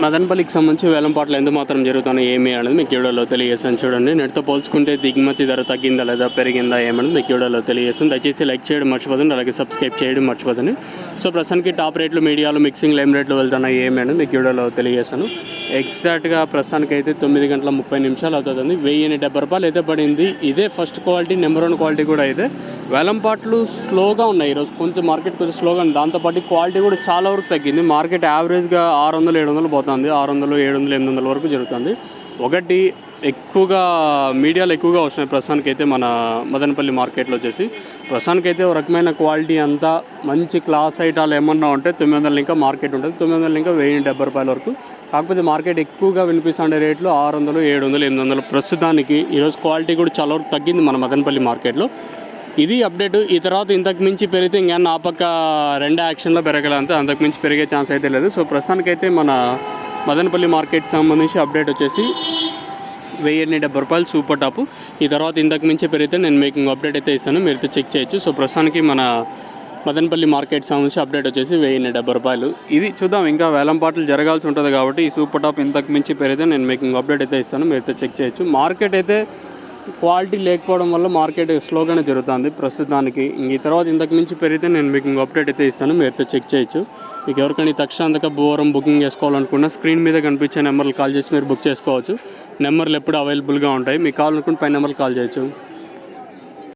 మదనపల్లికి సంబంధించి వేలంపాట్లు ఎంత మాత్రం జరుగుతున్నాయి ఏమి అనేది మీకు వీడియోలో తెలియజేస్తాను. చూడండి, నెట్తో పోల్చుకుంటే దిగుమతి ధర తగ్గిందా లేదా పెరిగిందా ఏమనేది మీకు వీడియోలో తెలియజేస్తుంది. దయచేసి లైక్ చేయడం మర్చిపోతుంది, అలాగే సబ్స్క్రైబ్ చేయడం మర్చిపోతుంది. సో ప్రస్తుతానికి టాప్ రేట్లు, మీడియాలు, మిక్సింగ్ ఏం రేట్లు వెళ్తున్నాయి ఏమి అనేది మీకు వీడియోలో తెలియజేస్తాను. ఎగ్జాక్ట్గా ప్రస్తుతానికి అయితే 9 గంటల 30 నిమిషాలు అవుతుంది. 1070 రూపాయలు అయితే పడింది. ఇదే ఫస్ట్ క్వాలిటీ, నెంబర్ 1 క్వాలిటీ కూడా అయితే. వేలంపాట్లు స్లోగా ఉన్నాయి ఈరోజు, కొంచెం మార్కెట్ కొంచెం స్లోగా ఉంది. దాంతోపాటు క్వాలిటీ కూడా చాలా వరకు తగ్గింది. మార్కెట్ యావరేజ్గా 600-700 పోతుంది, 600, 700, 800 వరకు జరుగుతుంది. ఒకటి ఎక్కువగా మీడియాలో ఎక్కువగా వస్తున్నాయి ప్రస్తుతానికి అయితే మన మదనపల్లి మార్కెట్లో వచ్చేసి. ప్రస్తుతానికి అయితే ఒక రకమైన క్వాలిటీ అంతా మంచి క్లాస్ ఐటాలు ఏమన్నా ఉంటే 900 ఇంకా మార్కెట్ ఉంటుంది, 900 ఇంకా 1070 రూపాయల వరకు. కాకపోతే మార్కెట్ ఎక్కువగా వినిపిస్తుండే రేట్లు 600, 700, 800 ప్రస్తుతానికి. ఈరోజు క్వాలిటీ కూడా చాలా వరకు తగ్గింది మన మదనపల్లి మార్కెట్లో. ఇది అప్డేట్. ఈ తర్వాత ఇంతకు మించి పెరిగితే ఇంకా నా పక్క 2 యాక్షన్లో పెరగలంతే, అంతకు మించి పెరిగే ఛాన్స్ అయితే లేదు. సో ప్రస్తుతానికైతే మన మదనపల్లి మార్కెట్ సంబంధించి అప్డేట్ వచ్చేసి 1070 రూపాయలు సూపర్ టాపు. ఈ తర్వాత ఇంతకు మించి పెరిగితే నేను మీకు అప్డేట్ అయితే ఇస్తాను, మీరు చెక్ చేయొచ్చు. సో ప్రస్తుతానికి మన మదనపల్లి మార్కెట్ సంబంధించి అప్డేట్ వచ్చేసి 1070 రూపాయలు. ఇది చూద్దాం, ఇంకా వేలంపాట్లు జరగాల్సి ఉంటుంది కాబట్టి ఈ సూపర్ టాప్ ఇంతకు మించి పెరిగితే నేను మీకు అప్డేట్ అయితే ఇస్తాను, మీరు చెక్ చేయొచ్చు. మార్కెట్ అయితే క్వాలిటీ లేకపోవడం వల్ల మార్కెట్ స్లోగానే జరుగుతుంది ప్రస్తుతానికి. ఈ తర్వాత ఇంతకు మించి పెరిగితే నేను మీకు అప్డేట్ అయితే ఇస్తాను, మీరు చెక్ చేయొచ్చు. మీకు ఎవరికైనా తక్షణంతగా భూవరం బుకింగ్ చేసుకోవాలనుకున్నా స్క్రీన్ మీద కనిపించే నెంబర్లు కాల్ చేసి మీరు బుక్ చేసుకోవచ్చు. నెంబర్లు ఎప్పుడు అవైలబుల్గా ఉంటాయి, మీకు కావాలనుకుంటే పై నెంబర్లు కాల్ చేయొచ్చు.